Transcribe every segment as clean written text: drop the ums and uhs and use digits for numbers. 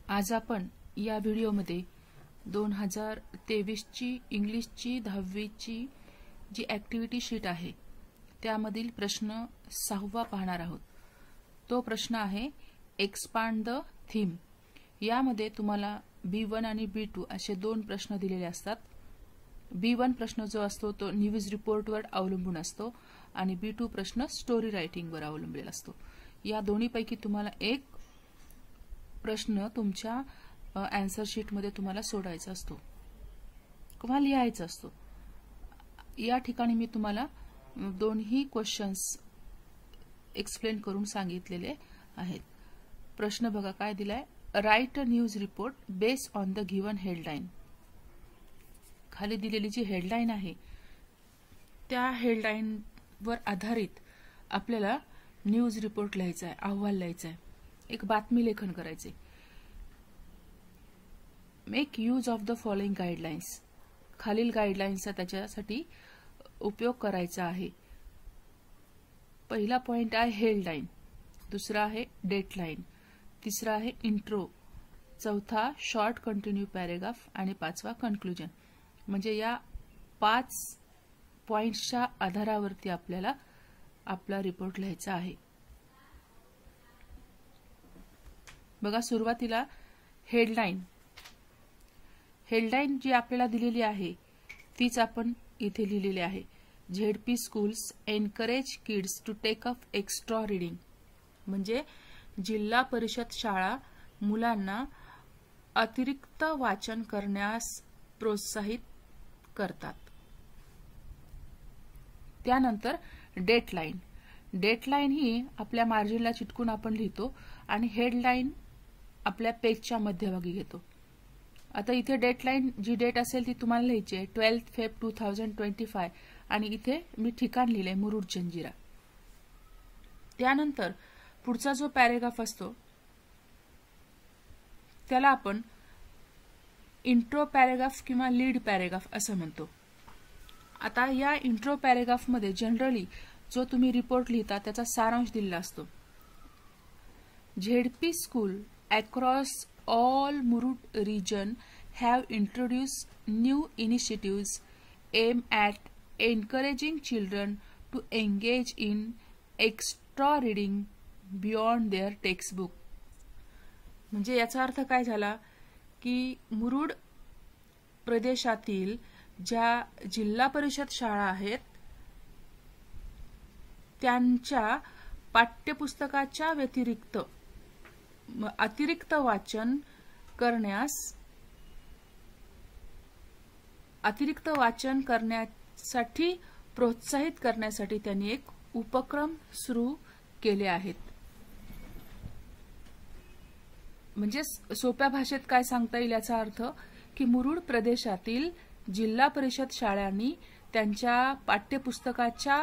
आज आपण या व्हिडिओमध्ये 2023 ची इंग्लिशची 10वी ची जी ॲक्टिव्हिटी शीट आहे त्यामधील प्रश्न 6वा पाहणार आहोत। तो प्रश्न आहे एक्सपांड द थीम। यामध्ये तुम्हाला B1 आणि B2 असे दोन प्रश्न दिलेले असतात। B1 प्रश्न जो असतो तो न्यूज रिपोर्टवर अवलंबून असतो आणि B2 प्रश्न स्टोरी रायटिंगवर अवलंबलेला असतो। या दोन्हीपैकी तुम्हाला एक प्रश्न तुमच्या आन्सर शीट मध्ये तुम्हाला सोडायचा असतो किंवा लिहायचा असतो। या ठिकाणी मी तुम्हाला दोन्ही क्वेश्चन्स एक्सप्लेन करून सांगितलेले आहेत। प्रश्न बघा काय दिलाय, right a news report based on the given headline. खाली दिलेली जी हेडलाइन आहे त्या हेडलाइन वर आधारित आपल्याला न्यूज रिपोर्ट लिहायचा आहे, अहवाल लिहायचा आहे, एक बातमी लेखन करायचे। Make use of the following guidelines. खालील गाइडलाइन्सचा त्याच्यासाठी उपयोग करायचा आहे। पहिला पॉइंट आहे हेडलाइन, दुसरा आहे डेटलाइन, तिसरा आहे इंट्रो, चौथा शॉर्ट कंटिन्यू पॅराग्राफ आणि पाचवा कन्क्लूजन। म्हणजे या 5 पॉइंट्सच्या आधारावरती आपल्याला आपला रिपोर्ट लिहायचा आहे। बघा सुरुवातीला हेडलाइन जी आपल्याला दिलेली आहे तीच आपण इथे लिहिलेली आहे। ZP schools encourage kids to take up extra reading. म्हणजे जिल्हा परिषद शाळा मुलांना अतिरिक्त वाचन करण्यास प्रोत्साहित करतात। त्यानंतर डेटलाइन ही आपल्या मार्जिनला चिटकून आपण लिहितो आणि हेडलाइन आपल्या पेजच्या मध्यभागी घेतो। आता इथे डेटलाइन जी डेट असेल ती तुम्हाला लिहायची आहे 12 फेब 2025 आणि इथे मी ठिकाण लिहिले मुरुड जंजिरा। त्यानंतर पुढचा जो पॅराग्राफ असतो त्याला आपण इंट्रो पॅराग्राफ किंवा लीड पॅराग्राफ असं म्हणतो। आता या इंट्रो पॅराग्राफ मध्ये जनरली जो तुम्ही रिपोर्ट लिहिता त्याचा सारांश दिलेला असतो। ZP school across all Murud region have introduced new initiatives aimed at encouraging children to engage in extra reading beyond their textbook। म्हणजे याचा अर्थ काय झाला की मुरुड प्रदेशातील ज्या जिल्हा परिषद शाळा आहेत त्यांच्या पाठ्यपुस्तकाच्या व्यतिरिक्त अतिरिक्त वाचन करण्यासाठी प्रोत्साहित करण्यासाठी त्यांनी एक उपक्रम सुरू केले आहेत। म्हणजे सोप्या भाषेत काय सांगता येईल याचा अर्थ की मुरुड प्रदेशातील जिल्हा परिषद शाळांनी त्यांच्या पाठ्यपुस्तकाच्या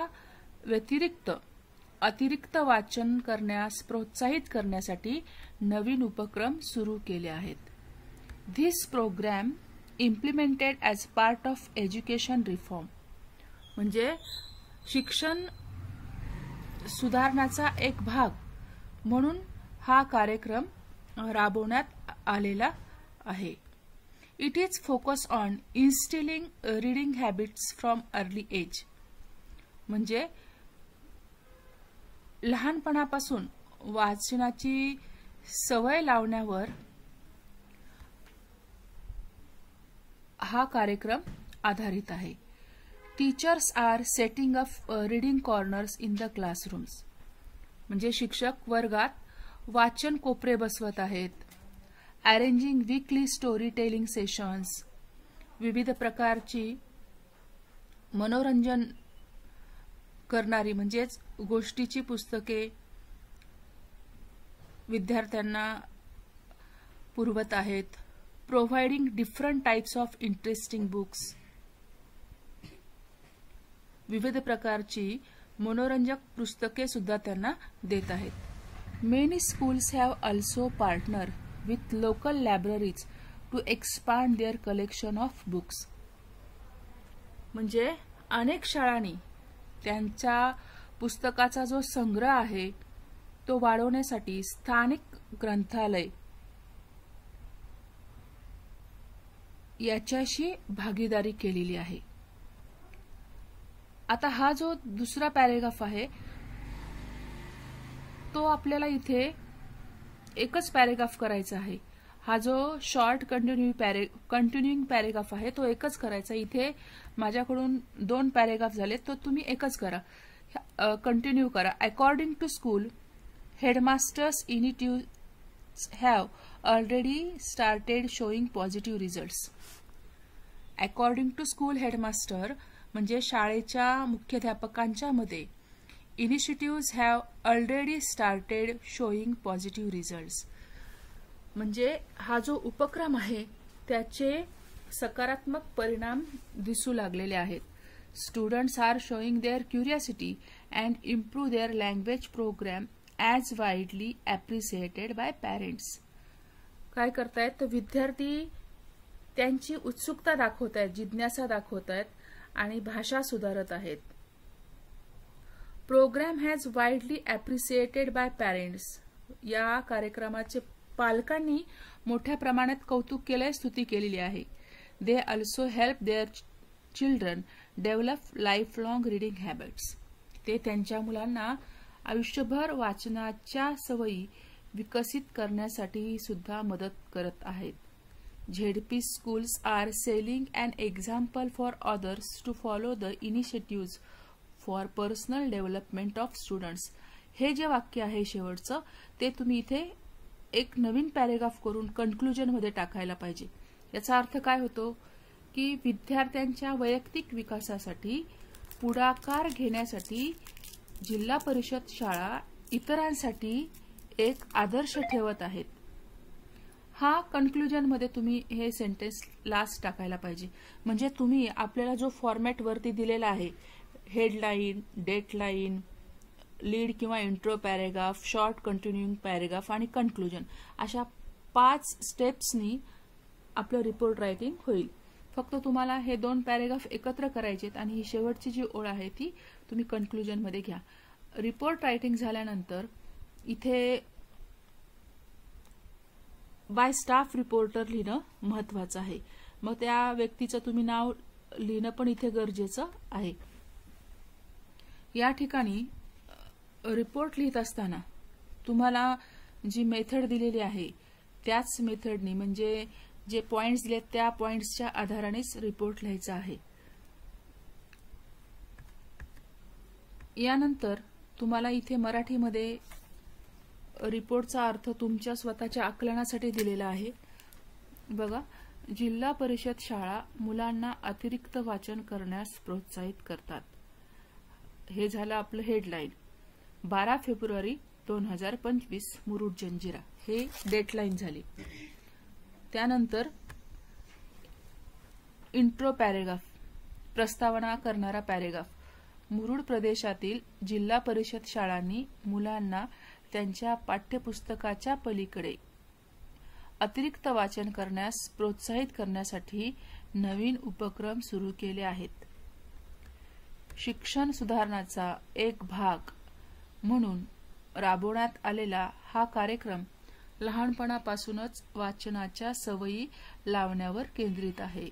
व्यतिरिक्त अतिरिक्त वाचन करण्यास प्रोत्साहित करण्यासाठी नवीन उपक्रम सुरू केले आहेत। This program implemented as part of education reform. म्हणजे शिक्षण सुधारण्याचा एक भाग म्हणून हा कार्यक्रम राबवण्यात आलेला आहे। It is focus on instilling reading habits from early age. म्हणजे लहानपणापासून वाचनाची सवय लावण्यावर हा कार्यक्रम आधारित आहे। Teachers are setting up reading corners in the classrooms. म्हणजे शिक्षक वर्गात वाचन कोपरे बसवत आहेत। Arranging weekly story telling sessions. विविध प्रकारची मनोरंजन करणारी म्हणजेच गोष्टीची पुस्तके विद्यार्थ्यांना पुरवत आहेत। Providing different types of interesting books. विविध प्रकारची मनोरंजक पुस्तके सुद्धा त्यांना देत आहेत। Many schools have also partner with local libraries to expand their collection of books. म्हणजे अनेक शाळांनी त्यांच्या पुस्तकाचा जो संग्रह आहे तो वाढवण्यासाठी स्थानिक ग्रंथालय याच्याशी भागीदारी केलेली आहे. आता हा जो दुसरा पॅरेग्राफ आहे तो आपल्याला इथे एकच पॅरेग्राफ करायचा आहे. हा जो शॉर्ट कंटिन्युइंग पॅरेग्राफ आहे तो एकच करायचा. इथे माझ्याकडून 2 पॅरेग्राफ झाले, तो तुम्ही एकच करा, कंटिन्यू करा. According to school headmasters initiatives have already started showing positive results. According to school headmaster म्हणजे शाळेच्या मुख्याध्यापकांच्या मते initiatives have already started showing positive results म्हणजे हा जो उपक्रम आहे त्याचे सकारात्मक परिणाम दिसू लागलेले आहेत. Students are showing their curiosity and improve their language program as widely appreciated by parents. काय करतायत तर विद्यार्थी त्यांची उत्सुकता दाखवत आहेत, जिज्ञासा दाखवत आहेत आणि भाषा सुधारत आहेत. Program has widely appreciated by parents या कार्यक्रमाचे पालकांनी मोठ्या प्रमाणात कौतुक केलंय, स्तुती केलेली आहे. They also help their children develop life long reading habits. ते त्यांच्या मुलांना आयुष्यभर वाचनाच्या सवयी विकसित करण्यासाठी सुद्धा मदत करत आहेत. ZP schools are selling an example for others to follow the initiatives for personal development of students. हे जे वाक्य आहे शेवटचं ते तुम्ही इथे एक नवीन पॅरेग्राफ करून कन्क्लुजनमध्ये टाकायला पाहिजे. याचा अर्थ काय होतो की विद्यार्थ्यांच्या वैयक्तिक विकासासाठी पुढाकार घेण्यासाठी जिल्हा परिषद शाळा इतरांसाठी एक आदर्श ठेवत आहेत. हा कन्क्लुजनमध्ये तुम्ही हे सेंटेन्स लास्ट टाकायला पाहिजे. म्हणजे तुम्ही आपल्याला जो फॉर्मॅट वरती दिलेला आहे हेडलाईन, डेटलाईन, लीड किंवा इंट्रो पॅरेग्राफ, शॉर्ट कंटिन्युइंग पॅरेग्राफ आणि कन्क्लुजन अशा 5 स्टेप्सनी आपलं रिपोर्ट रायटिंग होईल. फक्त तुम्हाला हे 2 पॅरेग्राफ एकत्र करायचेत आणि ही शेवटची जी ओळ आहे ती तुम्ही कन्क्लुजनमध्ये घ्या. रिपोर्ट रायटिंग झाल्यानंतर इथे बाय स्टाफ रिपोर्टर लिहिणं महत्वाचं आहे. मग त्या व्यक्तीचं तुम्ही नाव लिहिणं पण इथे गरजेचं आहे. या ठिकाणी रिपोर्ट लिहित असताना तुम्हाला जी मेथड दिलेली आहे त्याच मेथडनी म्हणजे जे पॉइंट्स दिलेत त्या पॉइंट्सच्या आधारानेच रिपोर्ट लिहायचा आहे. यानंतर तुम्हाला इथे मराठीमध्ये रिपोर्टचा अर्थ तुमच्या स्वतःच्या आकलनासाठी दिलेला आहे. बघा, जिल्हा परिषद शाळा मुलांना अतिरिक्त वाचन करण्यास प्रोत्साहित करतात. हे झालं आपलं हेडलाईन. 12 फेब्रुवारी 2025 मुरुड जंजिरा हे डेटलाईन झाली. त्यानंतर इंट्रो पॅरेग्राफ, प्रस्तावना करणारा पॅरेग्राफ. मुरुड प्रदेशातील जिल्हा परिषद शाळांनी मुलांना त्यांच्या पाठ्यपुस्तकाच्या पलीकडे अतिरिक्त वाचन करण्यास प्रोत्साहित करण्यासाठी नवीन उपक्रम सुरू केले आहेत. शिक्षण सुधारणाचा एक भाग म्हणून राबवण्यात आलेला हा कार्यक्रम लहानपणापासूनच वाचनाच्या सवयी लावण्यावर केंद्रित आहे.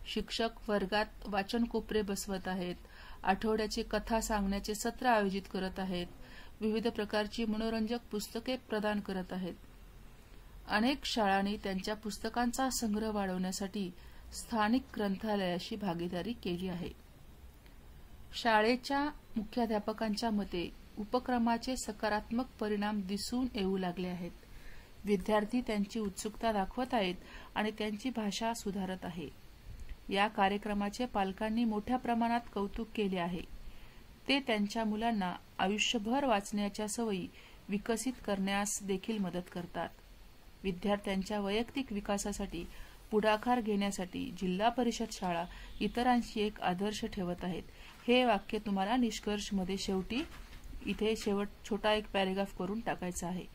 शिक्षक वर्गात वाचन कोपरे बसवत आहेत, आठवड्याचे कथा सांगण्याचे सत्र आयोजित करत आहेत, विविध प्रकारची मनोरंजक पुस्तके प्रदान करत आहेत. अनेक शाळांनी त्यांच्या पुस्तकांचा संग्रह वाढवण्यासाठी स्थानिक ग्रंथालयाशी भागीदारी केली आहे. शाळेच्या मुख्याध्यापकांच्या मते उपक्रमाचे सकारात्मक परिणाम दिसून येऊ लागले आहेत. विद्यार्थी त्यांची उत्सुकता दाखवत आहेत आणि त्यांची भाषा सुधारत आहे. या कार्यक्रमाचे पालकांनी मोठ्या प्रमाणात कौतुक केले आहे. ते त्यांच्या मुलांना आयुष्यभर वाचण्याच्या सवयी विकसित करण्यास देखील मदत करतात. विद्यार्थ्यांच्या वैयक्तिक विकासासाठी पुढाकार घेण्यासाठी जिल्हा परिषद शाळा इतरांशी एक आदर्श ठेवत आहेत. हे वाक्य तुम्हाला निष्कर्षमध्ये शेवटी इथे छोटा एक पॅरेग्राफ करून टाकायचा आहे.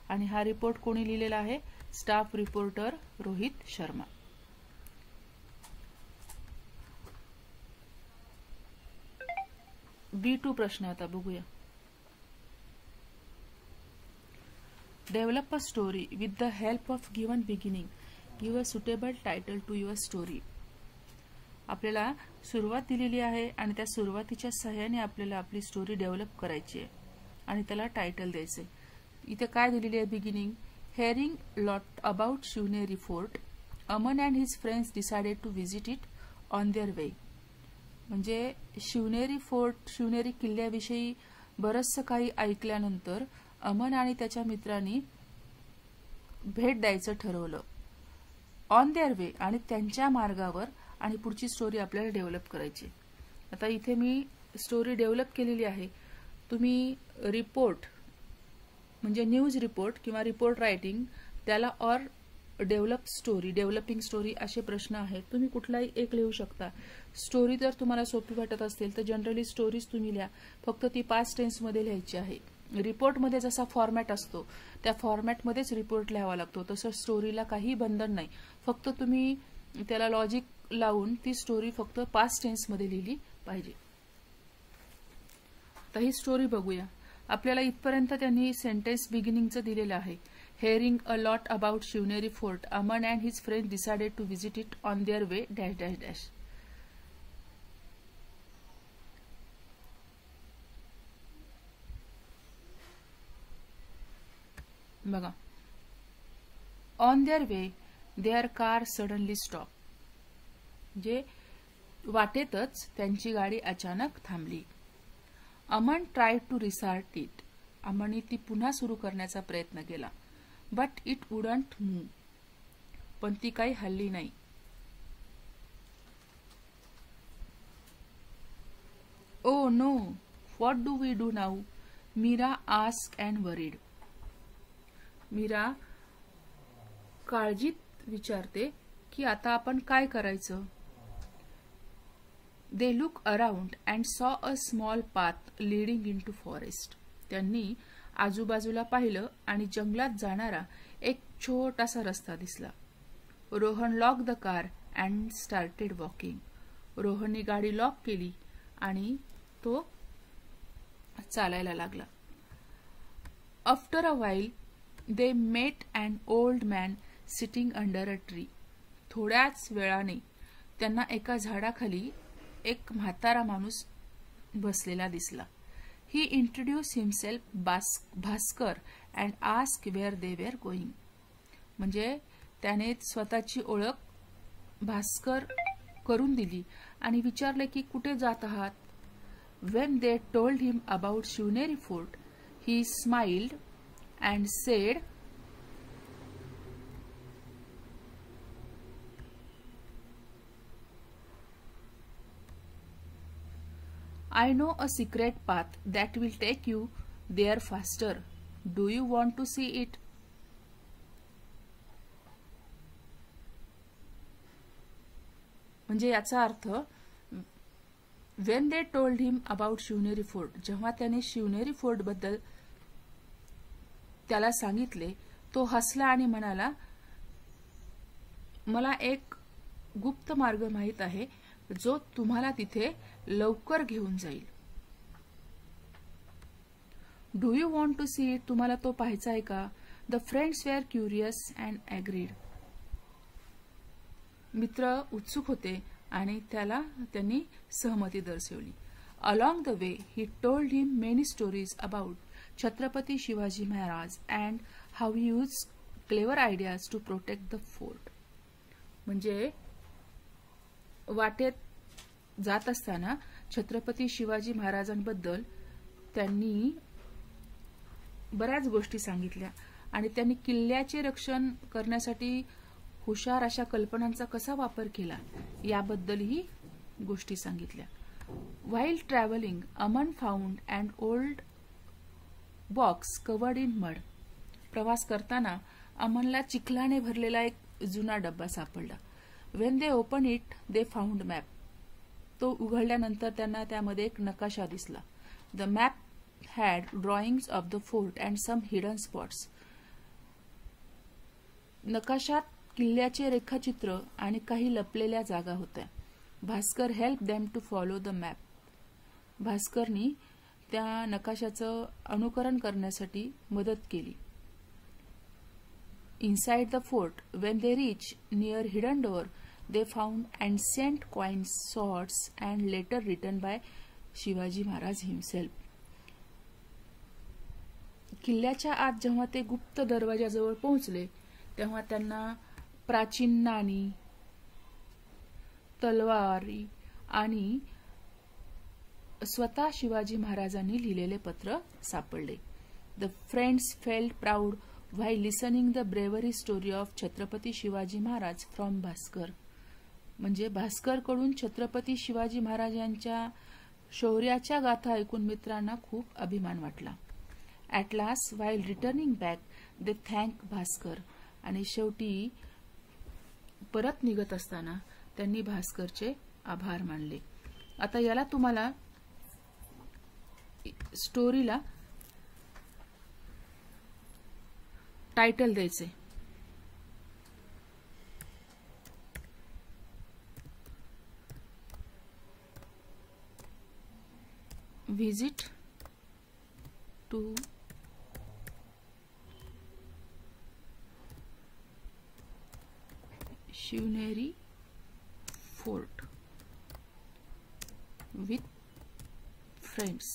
आणि हा रिपोर्ट कोणी लिहिलेला आहे? Staff reporter Rohit Sharma. B2 प्रश्न आता बघूया. Develop a story with the help of given beginning give a suitable title to your story. आपल्याला सुरुवात दिलेली आहे आणि त्या सुरुवातीच्या सहाय्याने आपल्याला आपली स्टोरी डेव्हलप करायची आहे आणि त्याला टायटल द्यायचे. इथे काय दिलेली आहे beginning. Hearing lot about Shivneri fort, Aman and his friends decided to visit it on their way. म्हणजे शिवनेरी फोर्ट, शिवनेरी किल्ल्याविषयी बरंचसं काही ऐकल्यानंतर अमन आणि त्याच्या मित्रांनी भेट द्यायचं ठरवलं ऑन देअर वे, आणि त्यांच्या मार्गावर. आणि पुढची स्टोरी आपल्याला डेव्हलप करायची. आता इथे मी स्टोरी डेव्हलप केलेली आहे. तुम्ही रिपोर्ट म्हणजे न्यूज रिपोर्ट किंवा रिपोर्ट रायटिंग त्याला ऑर डेव्हलपिंग स्टोरी असे प्रश्न आहेत. तुम्ही कुठलाही एक लिहू शकता. स्टोरी जर तुम्हाला सोपी वाटत असेल तर जनरली स्टोरीज तुम्ही लिहा, फक्त ती पास्ट टेन्समध्ये लिहायची आहे. रिपोर्टमध्ये जसा फॉर्मॅट असतो त्या फॉर्मॅटमध्येच रिपोर्ट लिहावा लागतो, तसं स्टोरीला काही बंधन नाही. फक्त तुम्ही त्याला लॉजिक लावून ती स्टोरी फक्त पास्ट टेन्समध्ये लिहिली पाहिजे. तर ही स्टोरी बघूया. आपल्याला इथपर्यंत त्यांनी सेंटेन्स बिगिनिंगचं दिलेलं आहे. Hearing a lot about Shivneri fort, Aman and his friend decided to visit it on their way dash dash dash. बघा, on their way their car suddenly stop. म्हणजे वाटेतच त्यांची गाडी अचानक थांबली. Aman tried to restart it. अमनने ती पुन्हा सुरू करण्याचा प्रयत्न केला. But it wouldn't move. पण ती काही हलली नाही. Oh no, what do we do now, Meera asked and worried. Mira काळजीत विचारते की आता आपण काय करायचं. They look around and saw a small path leading into forest. त्यांनी आजूबाजूला पाहिलं आणि जंगलात जाणारा एक छोटासा रस्ता दिसला. Rohan lock the car and started walking. रोहनने गाडी लॉक केली आणि तो चालायला लागला. After a while they met an old man sitting under a tree. थोड्याच वेळाने त्यांना एका झाडाखाली एक म्हातारा माणूस बसलेला दिसला. He introduced himself Bhaskar and ask where they were going. म्हणजे त्याने स्वतःची ओळख भास्कर करून दिली आणि विचारले की कुठे जात आहात. When they told him about Shivneri fort he smiled and sed, I know a secret path that will take you there faster. Do you want to see it? म्हणजे याचा अर्थ when they told him about Shivneri fort, जेव्हा त्याने Shivneri fort बद्दल त्याला सांगितले, तो हसला आणि म्हणाला, मला एक गुप्त मार्ग माहित आहे जो तुम्हाला तिथे लवकर घेऊन जाईल. Do you want to see it. तुम्हाला तो पाहायचा आहे का. The friends were curious and agreed. मित्र उत्सुक होते आणि त्यांनी सहमती दर्शवली. Along the way he told him many stories about Chhatrapati Shivaji Maharaj and how he use clever ideas to protect the fort. म्हणजे वाटेत जात असताना छत्रपती शिवाजी महाराजांबद्दल त्यांनी बऱ्याच गोष्टी सांगितल्या आणि त्यांनी किल्ल्याचे रक्षण करण्यासाठी हुशार अशा कल्पनांचा कसा वापर केला याबद्दलही गोष्टी सांगितल्या. While travelling Aman found and old box covered in mud. प्रवास करताना अमनला चिखलाने भरलेला एक जुना डब्बा सापडला. When they open it they found map. तो उघडल्यानंतर त्यांना त्यामध्ये एक नकाशा दिसला. The map had drawings of the fort and some hidden spots. नकाशात किल्ल्याचे रेखाचित्र आणि काही लपलेल्या जागा होत्या. Bhaskar help them to follow the map. भास्करनी त्या नकाशाचं अनुकरण करण्यासाठी मदत केली. Inside the fort, when they reached near hidden door, they found ancient coins, swords, and letter written by Shivaji Maharaj himself. किल्ल्याच्या आत जेव्हा ते गुप्त दरवाजाजवळ पोहोचले तेव्हा त्यांना प्राचीन नाणी, तलवारी आणि स्वतः शिवाजी महाराजांनी लिहिलेले पत्र सापडले. The friends felt proud while listening the bravery story of Chhatrapati Shivaji Maharaj from Bhaskar. म्हणजे भास्कर कडून छत्रपती शिवाजी महाराजांच्या शौर्याच्या गाथा ऐकून मित्रांना खूप अभिमान वाटला. At last, while returning back, they thanked Bhaskar. आणि शेवटी परत निघत असताना त्यांनी भास्करचे आभार मानले. आता याला तुम्हाला स्टोरीला टायटल द्यायचे. Visit to Shivneri fort with friends.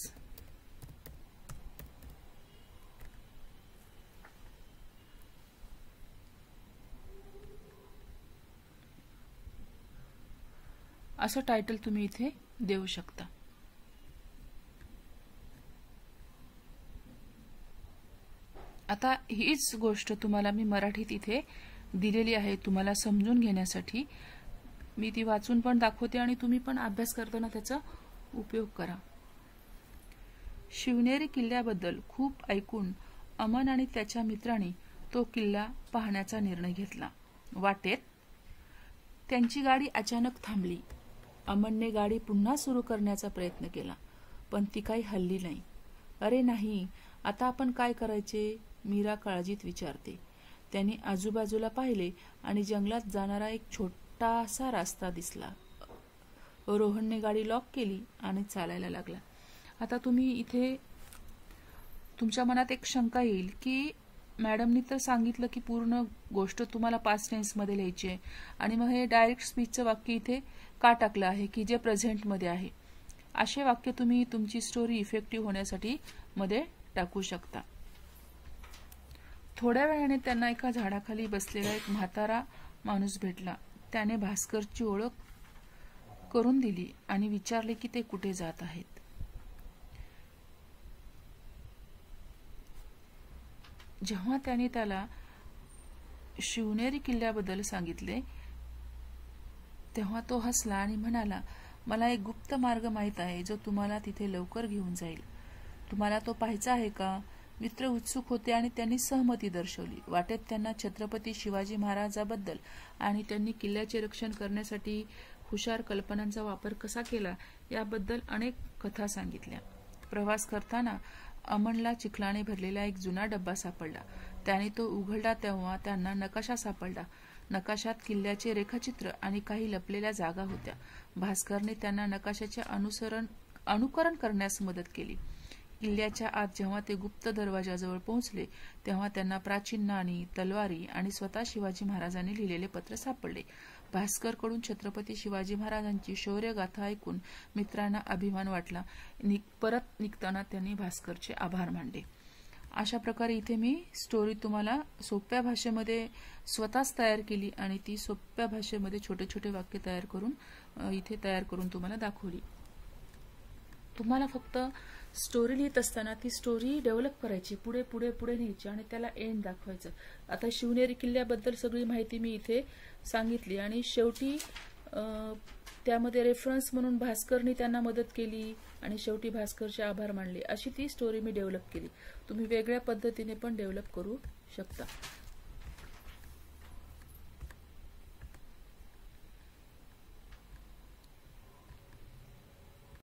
असं टायटल तुम्ही इथे देऊ शकता. आता हीच गोष्ट तुम्हाला मी मराठीत इथे दिलेली आहे तुम्हाला समजून घेण्यासाठी. मी ती वाचून पण दाखवते आणि तुम्ही पण अभ्यास करताना त्याचा उपयोग करा. शिवनेरी किल्ल्याबद्दल खूप ऐकून अमन आणि त्याच्या मित्रांनी तो किल्ला पाहण्याचा निर्णय घेतला. वाटेत त्यांची गाडी अचानक थांबली. अमनने गाडी पुन्हा सुरू करण्याचा प्रयत्न केला पण ती काही हलली नाही. अरे नाही, आता आपण काय करायचे? मीरा काळजीत विचारते. त्यांनी आजूबाजूला पाहिले आणि जंगलात जाणारा एक छोटासा रस्ता दिसला. रोहनने गाडी लॉक केली आणि चालायला लागला. आता तुम्ही इथे तुमच्या मनात एक शंका येईल की मॅडमनी तर सांगितलं की पूर्ण गोष्ट तुम्हाला पास्ट टेन्स मध्ये लिहायची आहे आणि मग हे डायरेक्ट स्पीचचं वाक्य इथे का टाकलं आहे की जे प्रेझेंट मध्ये आहे. असे वाक्य तुम्ही तुमची स्टोरी इफेक्टिव्ह होण्यासाठी मध्ये टाकू शकता. थोड्या वेळाने त्यांना एका झाडाखाली बसलेला एक म्हातारा माणूस भेटला. त्याने भास्करची ओळख करून दिली आणि विचारले की ते कुठे जात आहेत. जेव्हा त्याने त्याला शिवनेरी किल्ल्याबद्दल सांगितले तेव्हा तो हसला आणि म्हणाला, मला एक गुप्त मार्ग माहित आहे जो तुम्हाला तिथे लवकर घेऊन जाईल. तुम्हाला तो पाहायचा आहे का? मित्र उत्सुक होते आणि त्यांनी सहमती दर्शवली. वाटेत त्यांना छत्रपती शिवाजी महाराजाबद्दल आणि त्यांनी किल्ल्याचे रक्षण करण्यासाठी हुशार कल्पनांचा वापर कसा केला याबद्दल अनेक कथा सांगितल्या. प्रवास करताना अमनला चिखलाने भरलेला एक जुना डब्बा सापडला. त्याने तो उघडला तेव्हा त्यांना नकाशा सापडला. नकाशात किल्ल्याचे रेखाचित्र आणि काही लपलेल्या जागा होत्या. भास्करने त्यांना नकाशाचे अनुकरण करण्यास मदत केली. किल्ल्याच्या आत जेव्हा ते गुप्त दरवाजाजवळ पोहोचले तेव्हा त्यांना प्राचीन नाणी, तलवारी आणि स्वतः शिवाजी महाराजांनी लिहिलेले पत्र सापडले. भास्कर कडून छत्रपती शिवाजी महाराजांची शौर्य गाथा ऐकून मित्रांना अभिमान वाटला. परत निघताना त्यांनी भास्करचे आभार मानले. अशा प्रकारे इथे मी स्टोरी तुम्हाला सोप्या भाषेमध्ये स्वतःच तयार केली आणि ती सोप्या भाषेमध्ये छोटे छोटे वाक्य तयार करून तुम्हाला दाखवली. तुम्हाला फक्त स्टोरी लिहित असताना ती स्टोरी डेव्हलप करायची, पुढे पुढे पुढे न्यायची आणि त्याला एंड दाखवायचं. आता शिवनेरी किल्ल्याबद्दल सगळी माहिती मी इथे सांगितली आणि शेवटी त्यामध्ये रेफरन्स म्हणून भास्करनी त्यांना मदत केली आणि शेवटी भास्करचे आभार मानले. अशी ती स्टोरी मी डेव्हलप केली. तुम्ही वेगळ्या पद्धतीने पण डेव्हलप करू शकता.